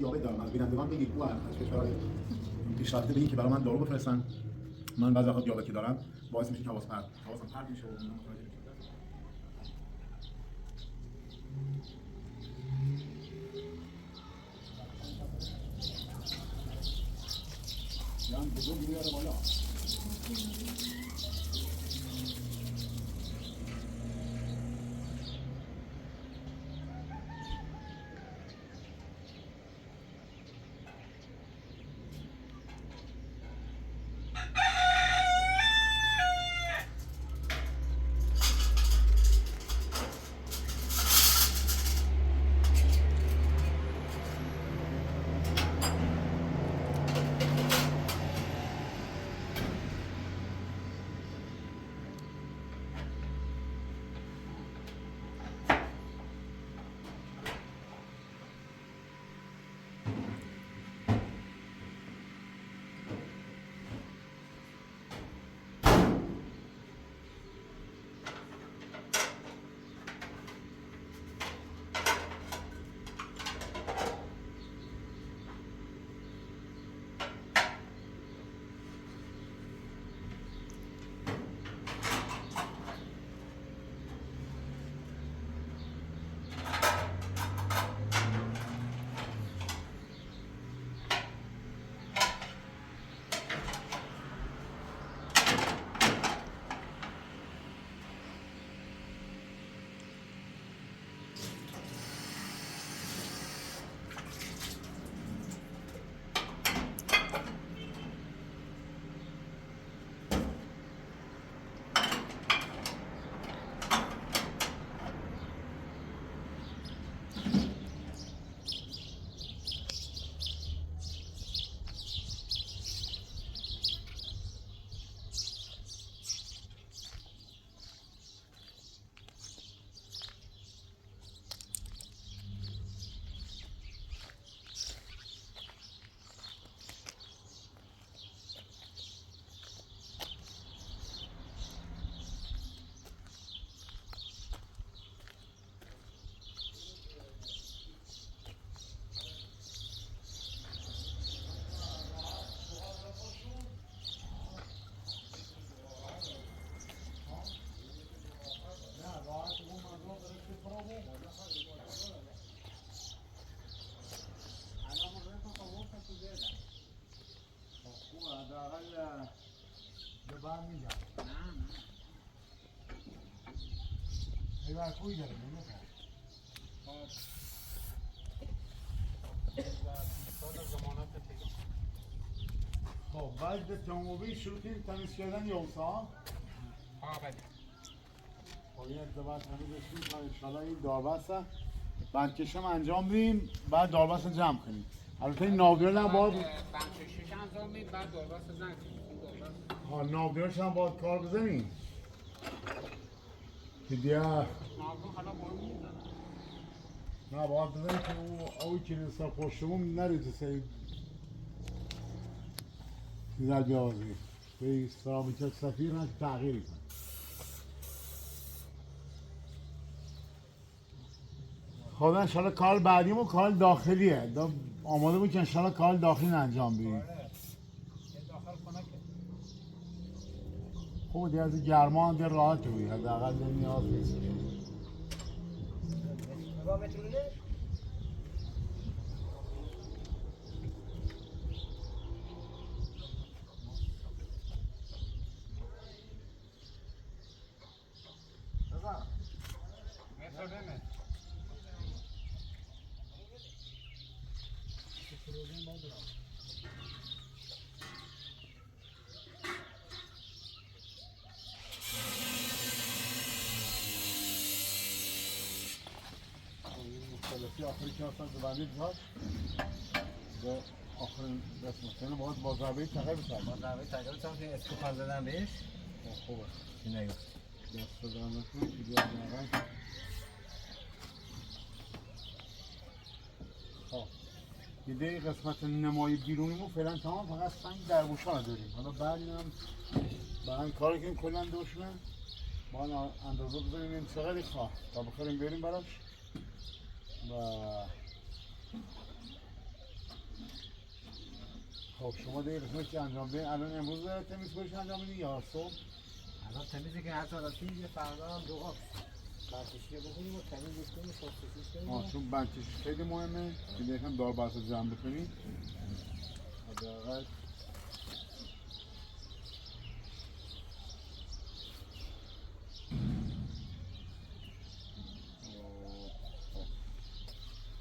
دیابت دارم. از بینندگان بگید او از کشورهای پیشرفته بگید که برای من دارو بفرستن. من بعضی وقتا دیابتی دارم، باعث میشه که حواسم پرت میشه و اینا متوجه نمیشم. یعنی بزرگ بیاره بالا. کوی داره خب بعد به تمومی شروطی تمیز کردن یوسا خب این ارتباط همین داشتیم تا انشالله این داربست بندکشم انجام بدیم بعد داربست جمع کنیم. البته این ناودیرش هم باید بندکشش انجام بدیم بعد داربست جمع کنیم. ناودیرش هم باید کار بزنیم که دیگه حالا باید نه باید بزنیم که اوی که نسا پشتمون نریزه سری دیگر بیازی به سرامیک سفیر نه که تغییری کن. خب انشالله کار بعدیمون کار داخلیه آماده بود که انشالله کار داخلی انجام بدیم. خب دیگه از گرما هم دیگه راحت روی حداقل نیاز نیست. آخری که اصلا زبانده بزاد و آخرین رسمتونه باید با ضربه تقیب بسید با ضربه تقیب بسید که اسکوپر زدن بهش خوبه که نیفت دست دارم نکنم که بیاد نقل خب ایده قسمت نمایی بیرونیمون فعلا تمام فقط سنگ دربوشا داریم حالا بعدی هم برای کاری که کلن دوشونه ما اندازه بزنیم این چقدر خواه تا بخوریم بریم براش و خب شما دیگه قسمت که انجام بدین الان امروز تمیز کنش انجام بدین یا صبح؟ الان تمیزی که هر ساعتی یه فردا هم دو قاب برکشی بکنیم و تمیزش کنیم شستشویش کنیم. چون بندکشی خیلی مهمه که یکم دار بسته جمع بکنید حداقل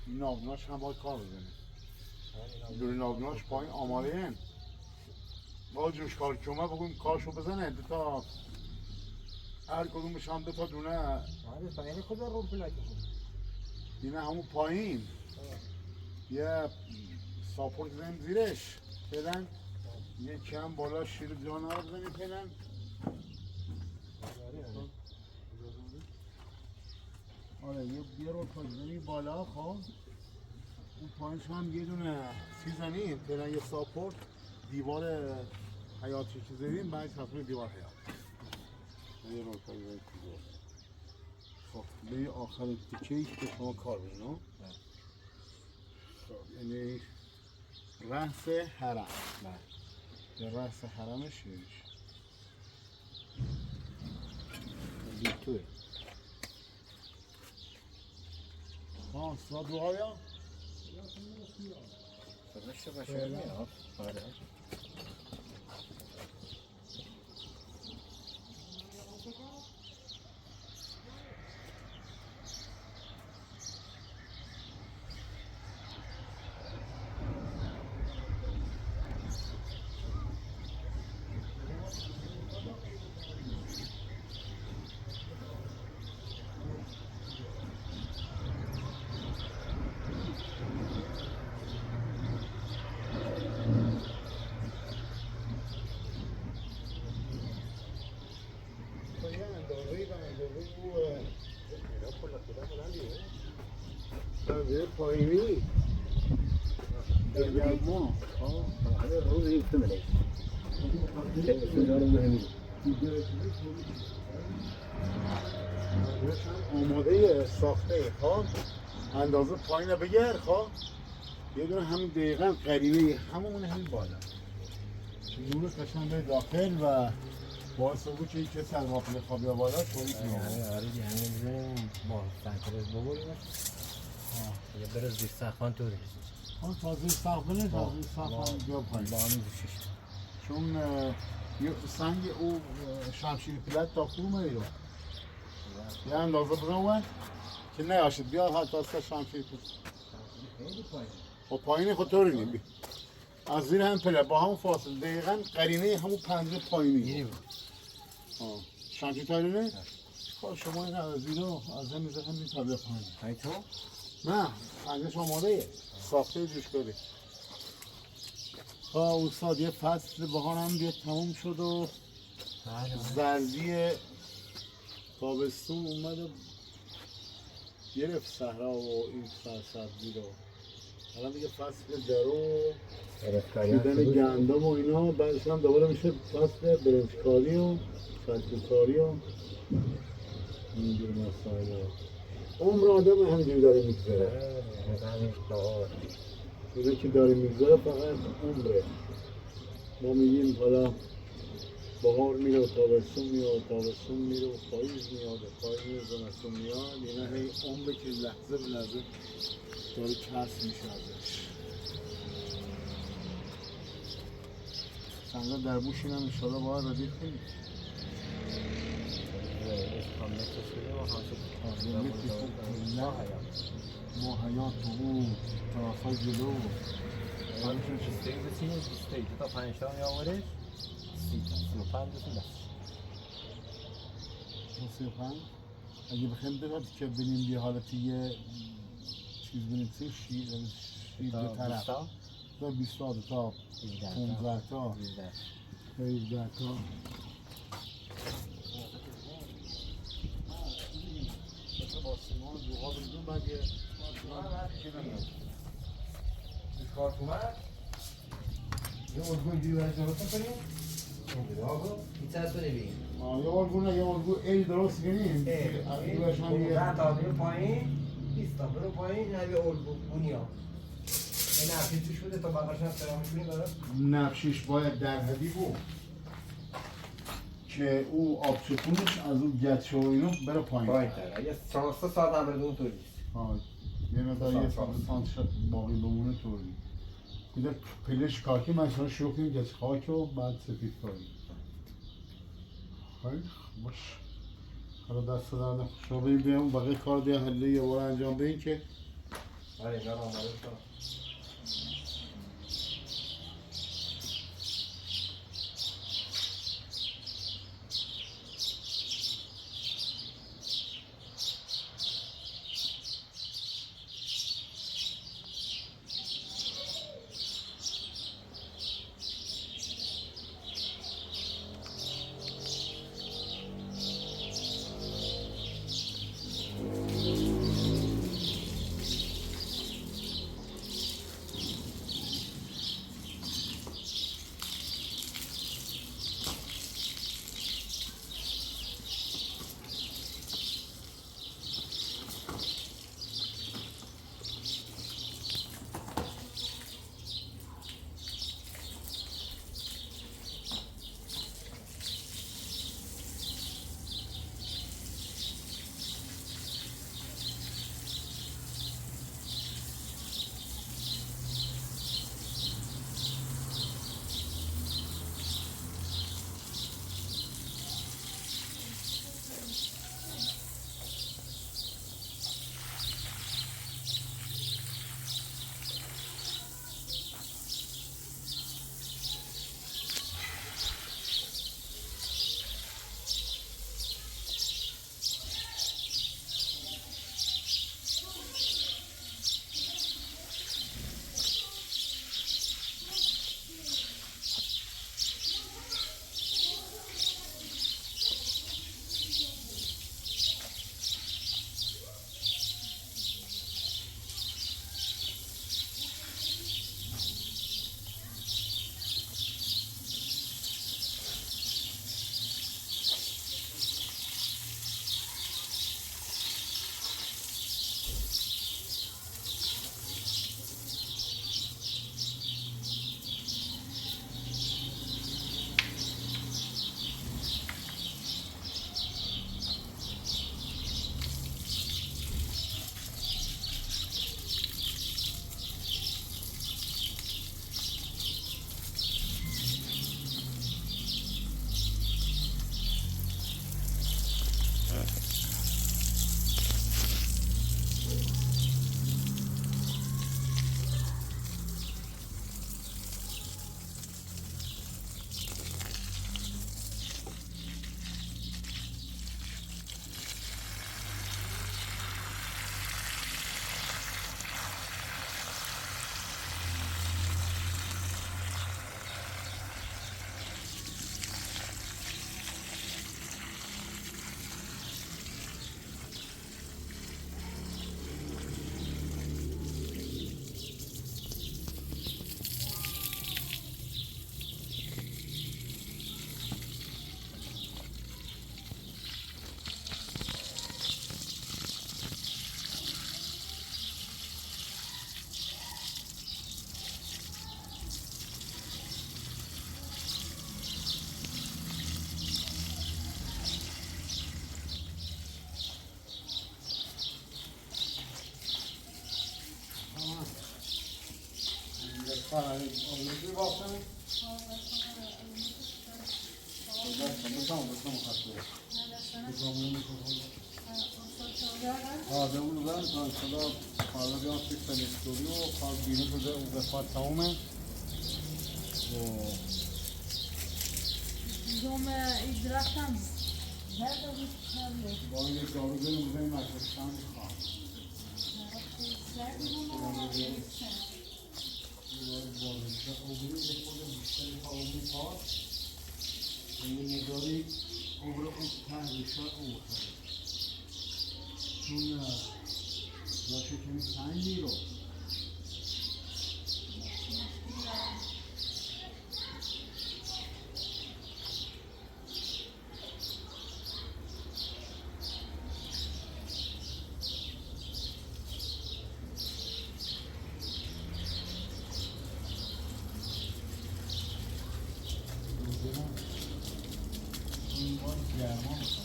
این نابناش هم باید کار بزنه دوری نابناش پایین آماده این با جوش کار که اومد بگویم کارشو بزنه دوتا هر کدومش هم دوتا دونه آره پایین کجا رو پلاک کنیم؟ اینه همون پایین یه ساپورت بزنیم زیرش فعلا یکی هم بالا شیر جانه رو بزنیم فعلا آره یه رو بزنیم بالا خب اون پایینش هم یه دونه زنیم فعلا یه ساپورت دیوار حیاتی که زدیم بعد تصمیم دیوار حیات یه رو بزنیم خب به آخرین تیکه‌ای که شما کار بزنیم یعنی رأس حرم یا رأس حرمش یعنی توی صدا دوهایا؟ صداش باشه میاد آره پایینی ما روز یکتمه آماده ساخته خواه اندازه پایین بگر خواه یه دونه همین دقیقا قریبه همون همین بالا نور قشنگ به داخل و باعث بود که کسی از غافل خوابی بالا طوری کنه آره دیگه همین می‌ذاریم با سنترز ببریمش یه بره زیر سقفان طوری تازه سقف نه تازه سقف هم بیا پایین با همین دوشش چون یه سنگ او شمشیر پلت تا خور میره یه اندازه بزن که نیاشد بیاد حتی از شمشیر پلت خیلی پایین خب پایین خود طوری نیم از زیر هم پلت با همون فاصله دقیقا قرینه همون پنجره پایینی شمشیر تایرونه؟ خب شما این از زیر از هم میزه هم میتابه پایین های تو؟ نه پنجرش آماده ساخته جوش کردی استاد یه فصل بهار هم دیگه تموم شد و زردی تابستون اومد و گرفت صحرا و این سبزی رو الان دیگه فصل درو دیدن گندم و اینا بعدش هم دوباره میشه فصل برنجکاری و سلطکاری و اینجور مسائل عمر آدم همینجوری داره میگذره چیزی که داره میگذره فقط عمره ما میگیم حالا بهار میره و تابستون میاد تابستون میره و پاییز میاد و پاییز میره زمستون میاد یعنی هی عمره که لحظه به لحظه داره کسب میشه ازش سنگا در بوش این هم انشاءالله باید ردیف کنیم ما حیات او طرفای جلو حالشون چیسته بسینه 22 تا 5 تا میآورش 35 دوستون دست 35 اگه بخوایم بگم که ببینیم یه حالتی یه چیز بنویسیم شیر به طرف تا 20 تا 15 تا 17 تا با سیمان دوها بزنیم بعد یه کارت اومد یه الگوی دیگه برای درست کنیم این چه ببین یه الگو ای درست کنیم اون تا بیر پایین 20 تا برو پایین این یه الگو بونیا این نفشی توش بوده تا بقیش نفترامش بینی داره؟ نقشش باید در حدی بود که او آب چکونش از اون گچه و اینو بره پایین. پایین تر. اگه 3 ساعت هم برده اون طوری نیست. یه مقدار یه سانت باقی بمونه طوری. کده پلش کاکی مثلا شروع کنیم گچه خاک و بعد سفید کاری. خیلی باش. حالا دست دارم شما بیایم بقیه کار بیا حله یه بار انجام بدین که آره اینا رو آماده شد. Olumlu baksana. آره اون دارن تا صدا حالا بیان فکر استوری و کار بیرون شده اون قسمت تمومه و دوم ایدرختم زرده بود کامله با این یک جارو بریم بزنیم مکرشتن میخوام زرده بود بازنشا اوبری یک خود بیشتری تا اوبری پاس این مقداری اوبر اون تنگشان اون خواهد چون داشته کمی تنگی رو این بار گرما میکنه.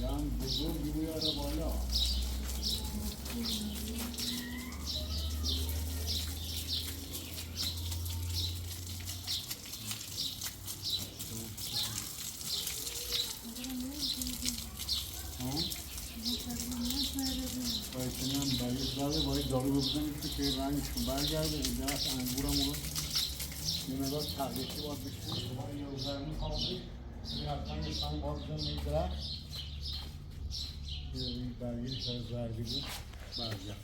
یعنی بزرگی بیاره بالا. باید برای باید دارو بزنیم که رنگشون برگرده. این درست انگورم رو یه مقدار تقلیقی باید بشید. باید یه زرمی کاملی این حتما یه سنگ باید بزنیم این درخت این برگیش از زرگی بود برگرد.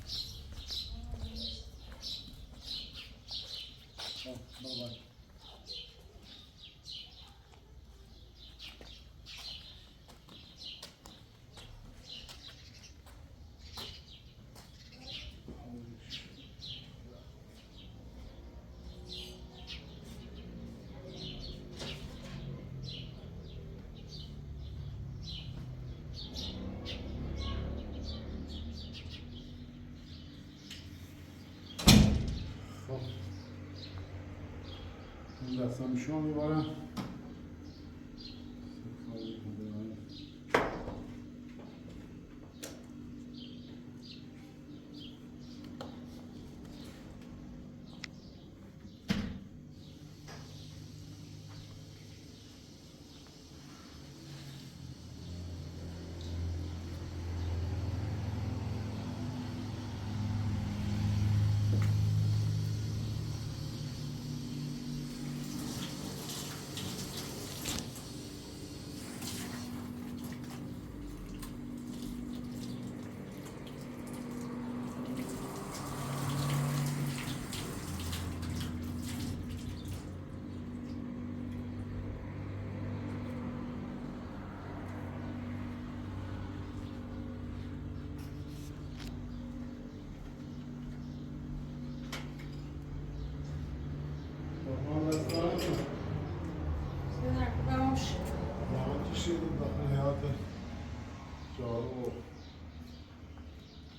بابا این دستم شما میبارم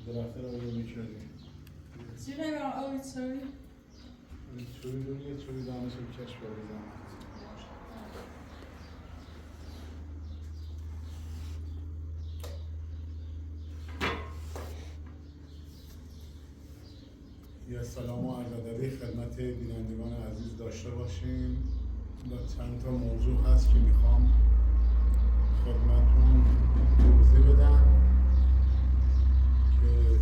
درخته رو میکردیم. چیه نگاه آوید سوی؟ چوری دونیه چوری دانش رو کش بریزم. یه سلام و عرض ادبی خدمت بینندگان عزیز داشته باشیم. چند تا موضوع هست که میخوام خدمتتون توضیح بدم که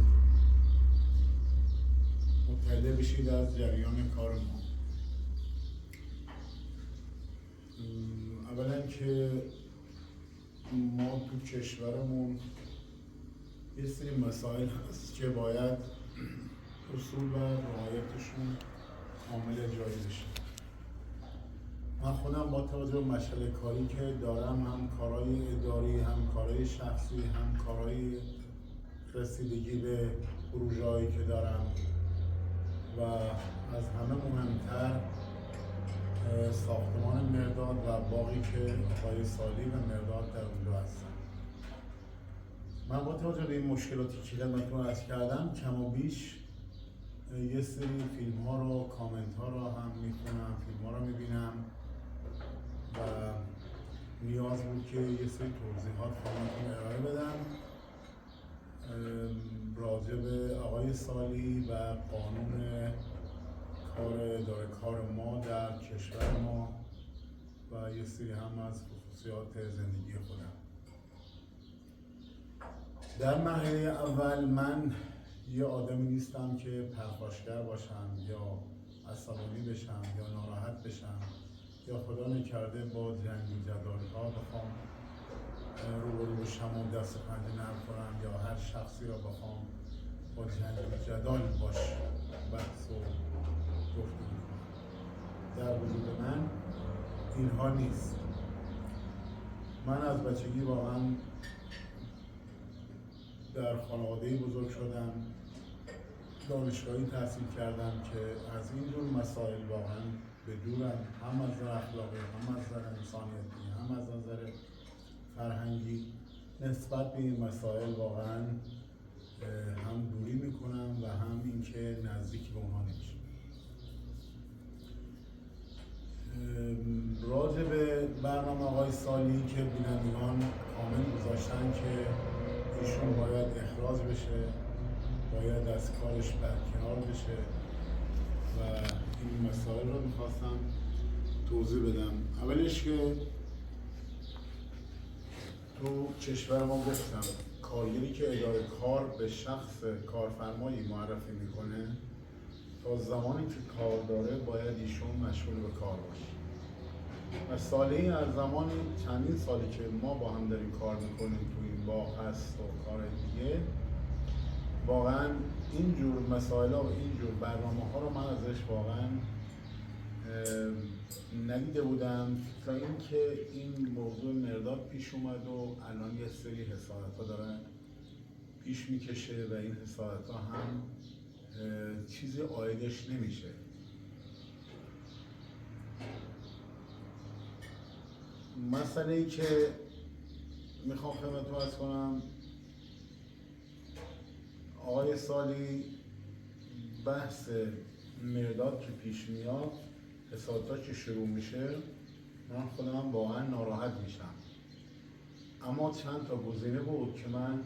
مطلع بشید از جریان کار ما. اولا که ما تو کشورمون یه سری مسائل هست که باید اصول و رعایتشون کامل جاری بشه. من خودم با توجه به مشغله کاری که دارم، هم کارهای اداری، هم کارهای شخصی، هم کارهای رسیدگی به پروژه‌هایی که دارم و از همه مهمتر ساختمان مرداد و باقی که آقای سالی و مرداد در اونجا هستن. من با توجه به این مشکلاتی که خدمتتون عرض کردم کم و بیش یه سری فیلم ها رو، کامنت ها رو هم میخونم، فیلم ها رو میبینم و نیاز بود که یه سری توضیحات خدمتتون ارائه بدم راجع به آقای سالی و قانون کار اداره کار ما در کشور ما و یه سری هم از خصوصیات زندگی خودم. در مرحله اول من یه آدمی نیستم که پرخاشگر باشم یا عصبانی بشم یا ناراحت بشم یا خدا نکرده با جنگ و جدال‌ها بخوام روبرو بشم و دست و پنجه نرم کنم یا هر شخصی را بخوام با جنگ و جدال باش بحث و گفتگو کنم. در وجود من اینها نیست. من از بچگی واقعا در خانواده‌ای بزرگ شدم دانشگاهی تحصیل کردم که از این جور مسائل واقعا بدورم، هم از نظر اخلاقی، هم از نظر انسانیتی، هم از نظر فرهنگی. نسبت به این مسائل واقعا هم دوری میکنم و هم اینکه نزدیک به اونها نمیشم. راجع به برنامه آقای سالی که بینندگان کامل گذاشتن که ایشون باید اخراج بشه، باید از کارش برکنار بشه و این مسائل رو میخواستم توضیح بدم. اولش که تو کشور ما گفتم کارگری که اداره کار به شخص کارفرمایی معرفی میکنه تا زمانی که کار داره باید ایشون مشغول به کار باشه. و ساله‌ای از زمانی چندین سالی که ما با هم داریم کار میکنیم تو این باغ هست و کار دیگه، واقعا اینجور مسائل ها و اینجور برنامه ها رو من ازش واقعا ندیده بودم تا اینکه این موضوع مرداد پیش اومد و الان یه سری حسادت ها داره پیش میکشه و این حسادت ها هم چیزی عایدش نمیشه. مسئله ای که میخوام خدمتتون عرض کنم، آقای سالی بحث مرداد که پیش میاد، حسادتا که شروع میشه، من خودم واقعا ناراحت میشم. اما چند تا گزینه بود که من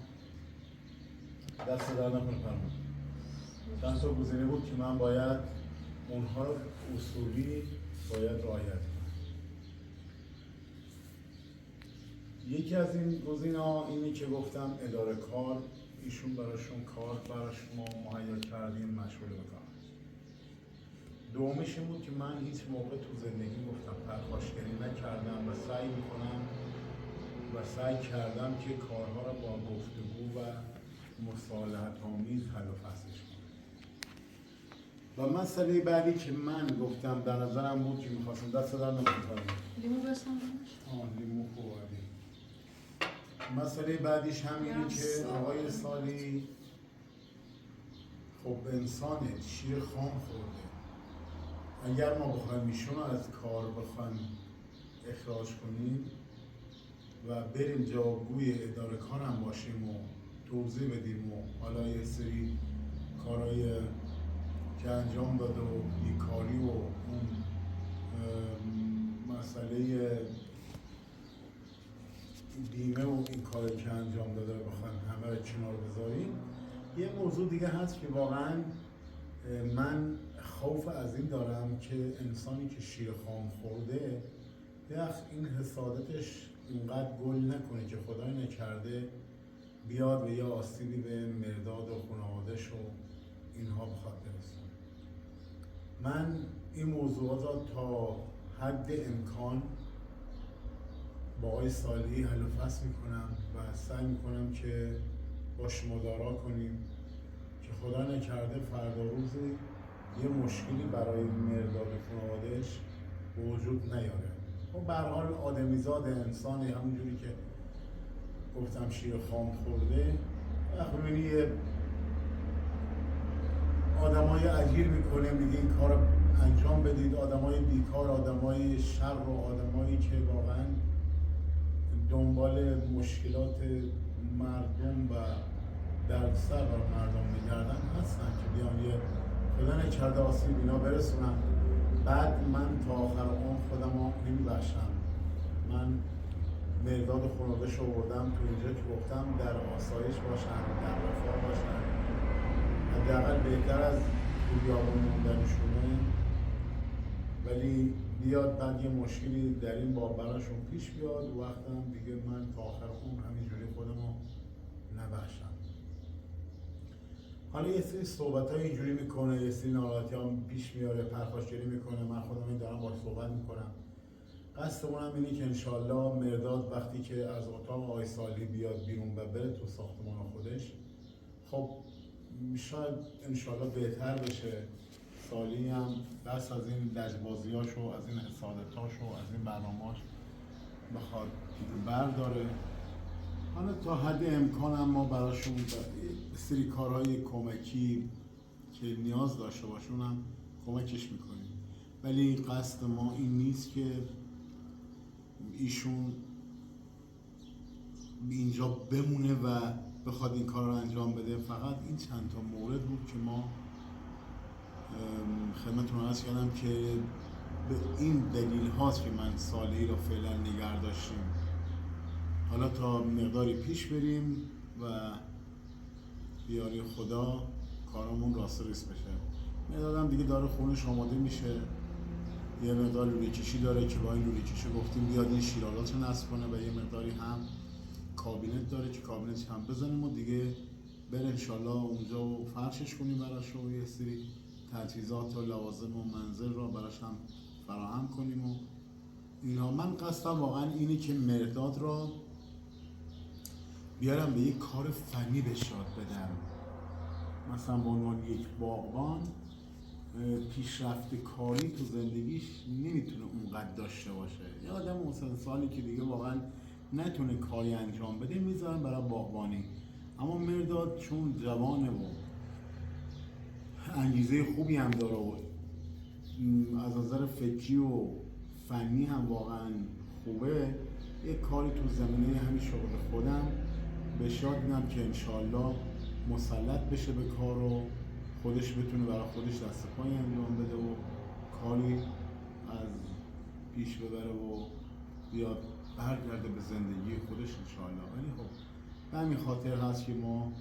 دست در نکنه فرمود. چند تا گزینه بود که من باید اونها رو اصولی باید رعایت کنم. یکی از این گزینه‌ها اینی که گفتم اداره کار، ایشون براشون کار براش ما مهیا کردیم، مشغول به کار. دومیش این بود که من هیچ موقع تو زندگی گفتم پرخاشگری نکردم و سعی میکنم و سعی کردم که کارها رو با گفتگو و مصالحت آمیز حل و فصلش کنم. و مسئله بعدی که من گفتم در نظرم بود که میخواستم دست در نمیکنم لیمو بسن لیمو خوردی. مسئله بعدیش همینه که آقای سالی خب انسانه، شیر خام خورده. اگر ما بخوایم ایشون رو از کار بخوایم اخراج کنیم و بریم جوابگوی اداره کار هم باشیم و توضیح بدیم و حالا یه سری کارهای که انجام داده و بیکاری و اون مسئله بیمه و این کاری که انجام داده رو بخوایم همه رو کنار بذاریم، یه موضوع دیگه هست که واقعا من خوف از این دارم که انسانی که شیر خام خورده این حسادتش اینقدر گل نکنه که خدای نکرده بیاد و یا آسیبی به مرداد و خانواده‌اش و اینها بخواد برسونه. من این موضوعات را تا حد امکان با آقای سالی حل و فصل میکنم و سعی میکنم که باش مدارا کنیم که خدا نکرده فردا روزی یه مشکلی برای مرداد و خانواده‌اش به وجود نیاره. خب به هر حال آدمیزاد انسانی، همونجوری که گفتم شیر خام خورده، وقتی می‌بینی آدمای اجیر میکنه میگه این کار انجام بدید، آدمای بیکار، آدمای شر و آدمایی که واقعا دنبال مشکلات مردم و دردسر بر مردم میگردن هستن که بیان یه خدا نکرده آسیب اینا برسونم، بعد من تا آخر عمر خودم رو نمیبخشم. من مرداد خانواده‌اش رو بردم تو اینجا که گفتم در آسایش باشن، در رفاه باشن، حداقل بهتر از تو بیابون موندنشونه، ولی بیاد بعد یه مشکلی در این باب براشون پیش بیاد و وقتم دیگه من تا آخر عمر همینجوری خودم رو نبخشم. حالا یه سری صحبت‌های اینجوری میکنه، یه سری ناراحتی ها پیش میاره، پرخاشگری میکنه، من خودم این دارم باهاش صحبت میکنم. قصدمون هم اینه که انشالله مرداد وقتی که از اتاق آقای سالی بیاد بیرون و بره تو ساختمان خودش، خب شاید انشالله بهتر بشه. سالی هم دست از این لجبازیاش و از این حسادتاش و از این برنامه‌اش بخواد برداره. حالا تا حد امکان هم ما براشون سری کارهای کمکی که نیاز داشته باشه اونم کمکش میکنیم. ولی قصد ما این نیست که ایشون اینجا بمونه و بخواد این کار رو انجام بده. فقط این چند تا مورد بود که ما خدمتتون عرض کردم که به این دلیل هاست که من صالحی رو فعلا نگه داشتیم. حالا تا مقداری پیش بریم و بیاری خدا کارمون راست ریس بشه. مقدارم دیگه داره خونش آماده میشه. یه مقدار لوله کشی داره که با این لوله کشی گفتیم بیاد این شیرالات رو نصب کنه و یه مقداری هم کابینت داره که کابینت هم بزنیم و دیگه بره انشالله اونجا و فرشش کنیم براش و یه سری تجهیزات و لوازم و منزل رو براش هم فراهم کنیم و اینا. من قصدم واقعا اینه که مرداد را بیارم به یک کار فنی بهش یاد بدم. مثلا به عنوان یک باغبان پیشرفت کاری تو زندگیش نمیتونه اونقدر داشته باشه. یه آدم مثلا سالی که دیگه واقعا نتونه کاری انجام بده میذارن برای باغبانی. اما مرداد چون جوانه و انگیزه خوبی هم داره و از نظر فکری و فنی هم واقعا خوبه، یک کاری تو زمینه همین شغل خودم بهش یاد میدم که انشالله مسلط بشه به کار و خودش بتونه برای خودش دست پای انجام بده و کاری از پیش ببره و بیاد برگرده به زندگی خودش انشالله. ولی خب به همین خاطر هست که ما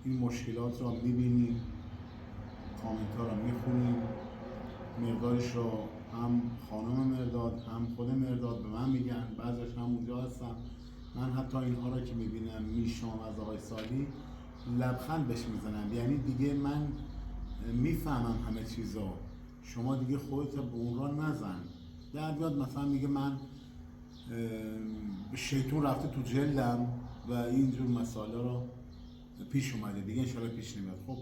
این مشکلات را میبینیم، کامنت ها را میخونیم، مقدارش را هم خانم مرداد هم خود مرداد به من میگن، بعضیش هم اونجا هستم. من حتی اینها را که میبینم میشنوم از آقای صالحی لبخند بهش میزنم، یعنی دیگه من میفهمم همه چیزا، شما دیگه خودت به اون را نزن. در بیاد مثلا میگه من شیطون رفته تو جلدم و اینجور مسائل را پیش اومده دیگه انشالله پیش نمیاد. خب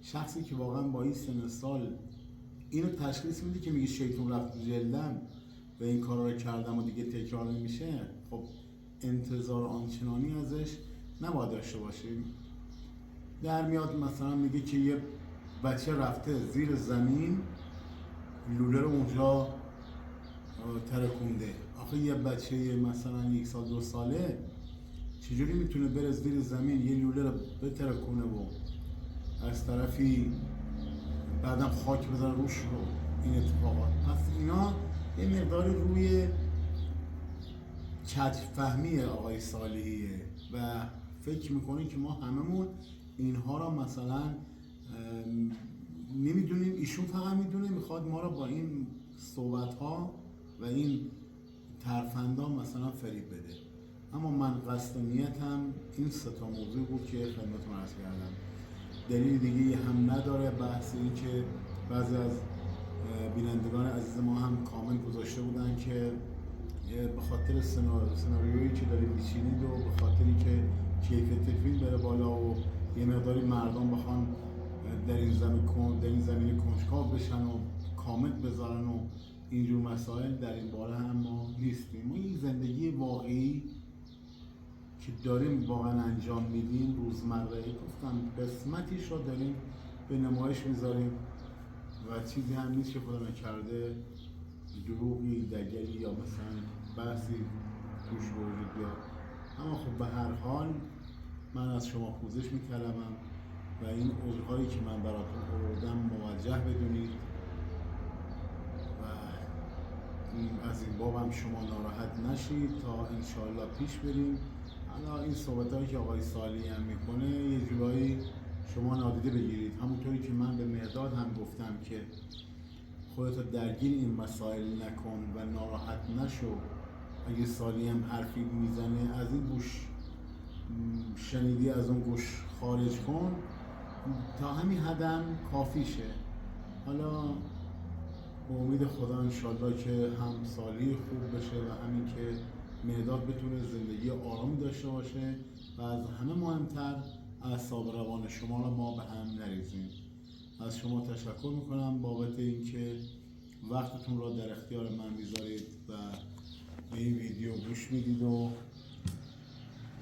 شخصی که واقعا با این سن سال اینو تشخیص میده که میگه شیطون رفت تو جلدم و این کارا رو کردم و دیگه تکرار نمیشه، خب انتظار آنچنانی ازش نباید داشته باشیم. در میاد مثلا میگه که یه بچه رفته زیر زمین لوله رو اونجا ترکونده. آخه یه بچه مثلا 1 سال 2 ساله چجوری میتونه بره زیر زمین یه لوله رو بترکونه و از طرفی بعدم خاک بزنه روش رو این اتفاقات؟ پس اینا یه مقداری روی کج فهمی آقای صالحیه و فکر میکنه که ما هممون اینها را مثلا نمیدونیم، ایشون فقط میدونه میخواد ما را با این صحبت ها و این ترفندا مثلا فریب بده. اما من قصد و نیتم این 3 تا موضوع بود که خدمتتون عرض کردم. دلیل دیگه هم نداره. بحث این که بعضی از بینندگان عزیز ما هم کامنت گذاشته بودن که به خاطر سناریویی که داریم میچینید و به خاطری که کیفیت فیلم بره بالا و یه مقداری مردم بخوان در این زمینه کنجکاو بشن و کامنت بذارن و اینجور مسائل، در این باره هم ما نیستیم. ما این زندگی واقعی که داریم واقعا انجام میدیم روزمره، گفتم قسمتیش رو داریم به نمایش میذاریم و چیزی هم نیست که خدا نکرده دروغی دگری یا مثلا بحثی توش وجود بیاد. اما خب به هر حال من از شما پوزش میطلبم و این عذرهایی که من براتون آوردم موجه بدونید و از این بابم شما ناراحت نشید تا انشاءالله پیش بریم. حالا این صحبتایی که آقای صالحی هم میکنه یه جورایی شما نادیده بگیرید، همونطوری که من به مرداد هم گفتم که خودت درگیر این مسائل نکن و ناراحت نشو. اگه صالحی هم حرفی میزنه از این گوش شنیدی از اون گوش خارج کن، تا همین حدم کافیشه. حالا به امید خدا انشالله که هم صالحی خوب بشه و همین که مرداد بتونه زندگی آرامی داشته باشه و از همه مهمتر اعصاب روان شما را ما به هم نریزیم. از شما تشکر میکنم بابت اینکه وقتتون را در اختیار من میذارید و به این ویدیو گوش میدید و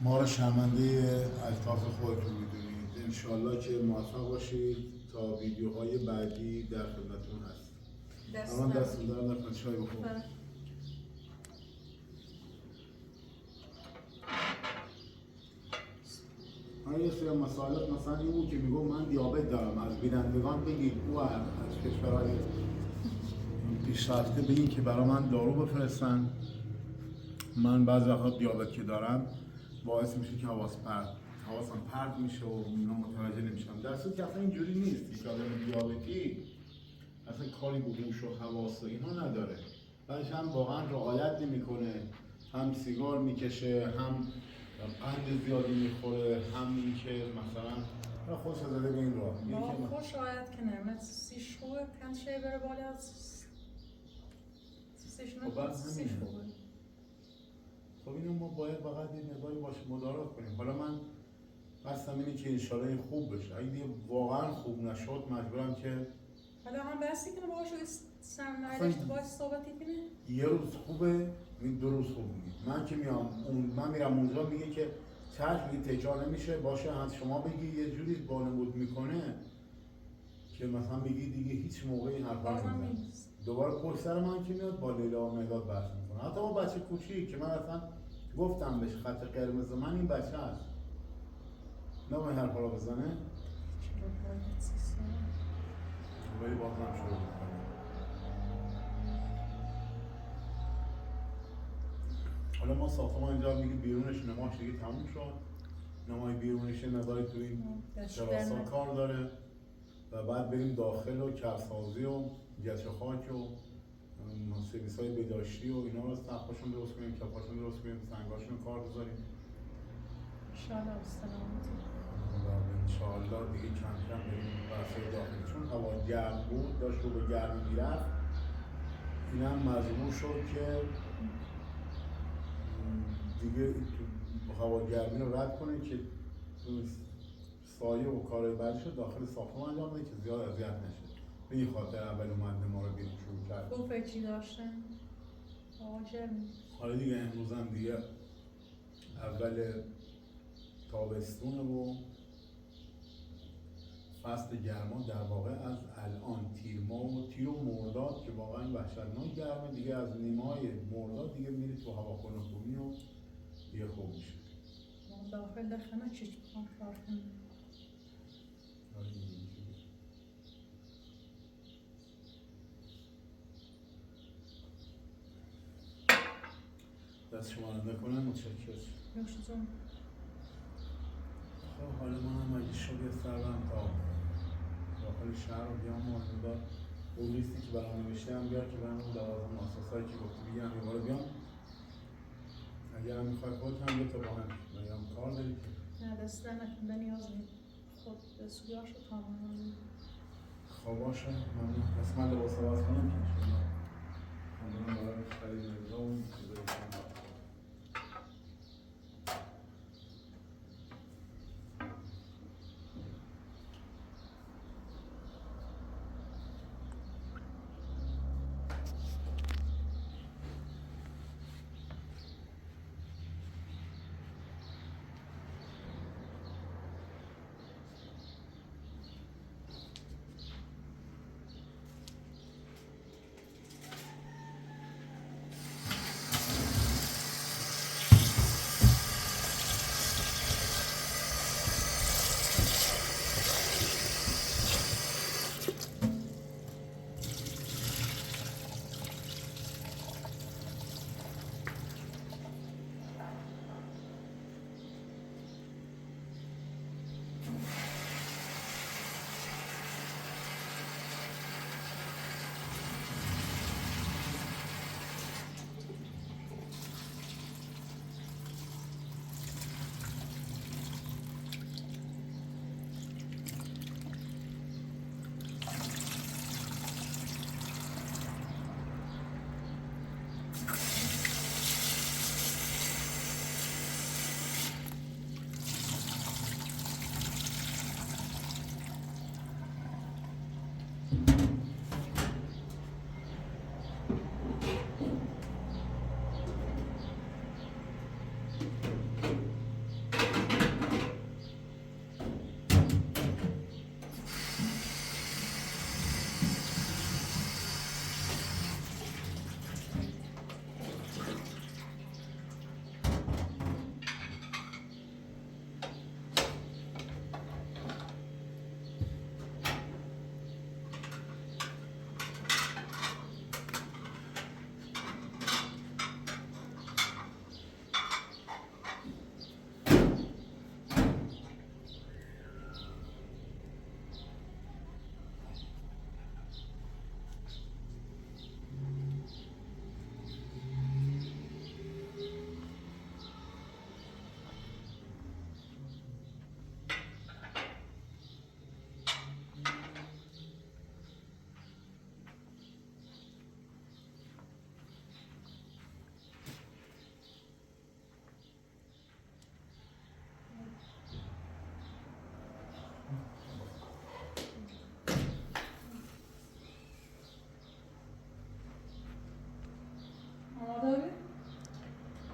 ما را شرمنده الطاف خودتون میدونید. انشالله که موفق باشید تا تا ویدیوهای بعدی در خدمتتون هست. دست الان نزن. دستم در نکن، چای بخور. بله. من یه سری مسائلات مثلا این بود که میگم من دیابت دارم، از بینندگان بگید او از کشورهای پیشرفته بگید که برای من دارو بفرستن. من بعضی وقتا دیابت که دارم باعث میشه که حواسم پرت میشه و اینا متوجه نمیشم. در صورتی که اصلا اینجوری نیست. یک آدم دیابتی اصلا کاری به هوش و حواس و اینا نداره. بعدش هم واقعا رعایت نمیکنه، هم سیگار میکشه، هم قند زیادی میخوره، هم اینکه مثلا خوش زده به این راه. با خوش آید که نه من سی خوبه کن شی بره بالا سیش خب بعد سیش همینه. خوبه. خب اینو ما باید فقط یه مقداری باش مدارا کنیم. حالا من قصدم اینه که انشالله این خوب بشه. اگه دیگه واقعا خوب نشد مجبورم که حالا هم بستی کنه باهاش سم نداشته باش صحبتی کنه. یه روز خوبه، دو روز خوب میگه. من که من میرم اونجا میگه که چشم میگه تکرار نمیشه باشه، از شما بگی یه جوری بانمود میکنه که مثلا بگی دیگه هیچ موقعی این حرفا بازم نمیزنه. نیست. دوباره پشت سر من که میاد با لیلا و مهداد بحث میکنه. حتی اون بچه کوچیک که من اصلا گفتم بهش خط قرمز من این بچه هست، نه باید حرفا رو بزنه چرا باید سیستم ولی بازم شروع میکنه. حالا ما ساختمان اینجا میگه بیرونش نماش دیگه تموم شد. نمای بیرونش مقداری تو این تراسا کار داره و بعد بریم داخل و کرسازی و گچ خاک و سرویس های بداشتی و اینا رو سقفاشون درست کنیم، کپاشون درست کنیم، سنگاشون کار بذاریم. انشاءالله بسلامتی. و انشاءالله دیگه کم کم بریم بحثای داخلی، چون هوا گرم بود داشت رو به گرمی میرفت. اینم مجبور شد که دیگه هوا گرمی رو رد کنه که سایه و کارهای بعدش رو داخل ساختمان انجام بده که زیاد اذیت نشه. به این خاطر اول اومد ما رو بیرون شروع کرد. خوب فکری داشتن آقا جرمی. حالا دیگه امروز هم دیگه اول تابستونه و فصل گرما در واقع از الان تیر ماه و تیر و مرداد که واقعا وحشتناک گرمه، دیگه از نیمه‌های مرداد دیگه میری تو هواخونه خوبی و دیگه خوب میشه. داخل دخمه چیچ بخوام کار کنم. دست شما رو نکنم متشکر. نوش جون. خب حالا من هم اگه شد یه سر برم تا داخل شهر رو بیام مهندار اون لیستی که برام نوشته هم بیار که برام لوازم اساسایی که گفتی بگم یه بار بیام. اگر هم میخوای خودت هم بیا تا با هم بگم کار داری که نه دست در نکن نیاز نیست. خود سویاش رو تمام. خب باشه ممنون. پس من لباس عوض کنم که شما هم برام برای خرید مدرا و چیزایی کنم.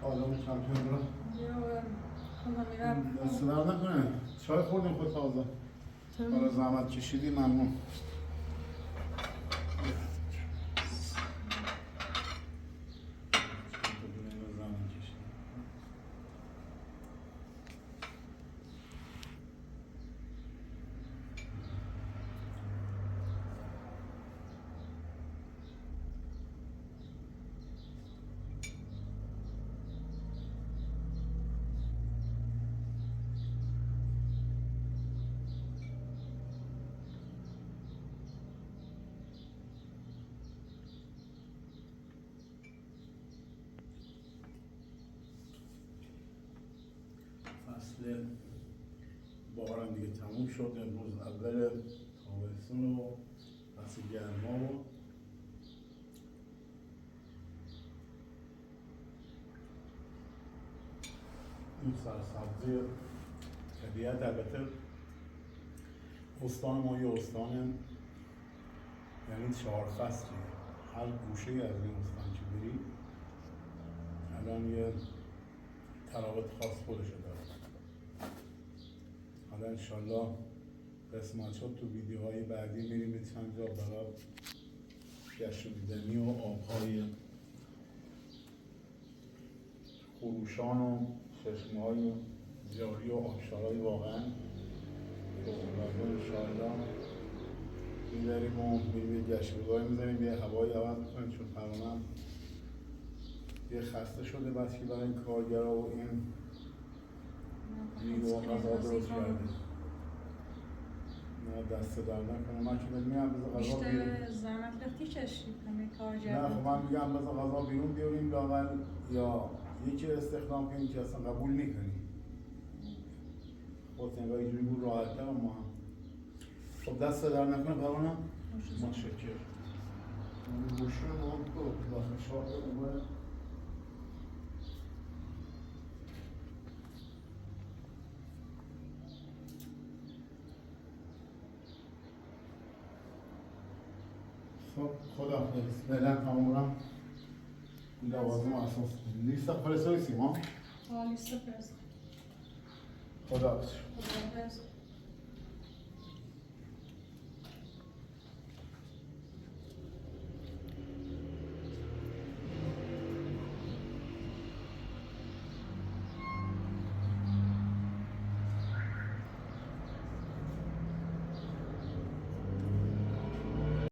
آدم چمپیون رو یا خدا میرم دست در نکنه. چای خوردیم خود تازه. حالا زحمت کشیدی ممنون. زحمت کشیدی. فصل بهارم دیگه تموم شد. امروز اول تابستون و فصل گرما و این سرسبزی طبیعت. البته استان ما یه استان یعنی 4 فصلیه. هر گوشه از این استان که بری الان یه تراوت خاص خودشو داره. حالا انشالله قسمت شد تو ویدیوهای بعدی میریم به چند جا برای گشت و دیدنی و آبهای خروشان و چشمه‌های جاری و آبشارهای واقعا انشالله می‌داریم و میریم یه گشتگاهی می‌زنیم، یه هوایی عوض می‌کنیم، چون پرونم یه خسته شده بس که برای این کارگرها و این نیرو غذا درست کرده. نه دست در نکنه. من که میگم بذار غذا بیرون. بیشتر زحمت لختی چشید همه کار نه جمع. خب من میگم بذار غذا بیرون بیاریم لااقل یا یکی استخدام کنیم که اصلا قبول میکنیم. خود نگاه اینجوری بود راحت‌تر ما هم. خب دست در نکنه پروانه. متشکرم. گوشی رو هم تو داخل شاه اومد. خب خداحافظ. فعلا تمام لوازم اساس لیست فرستادی سیما. لیست فرست. خداحافظ. خداحافظ.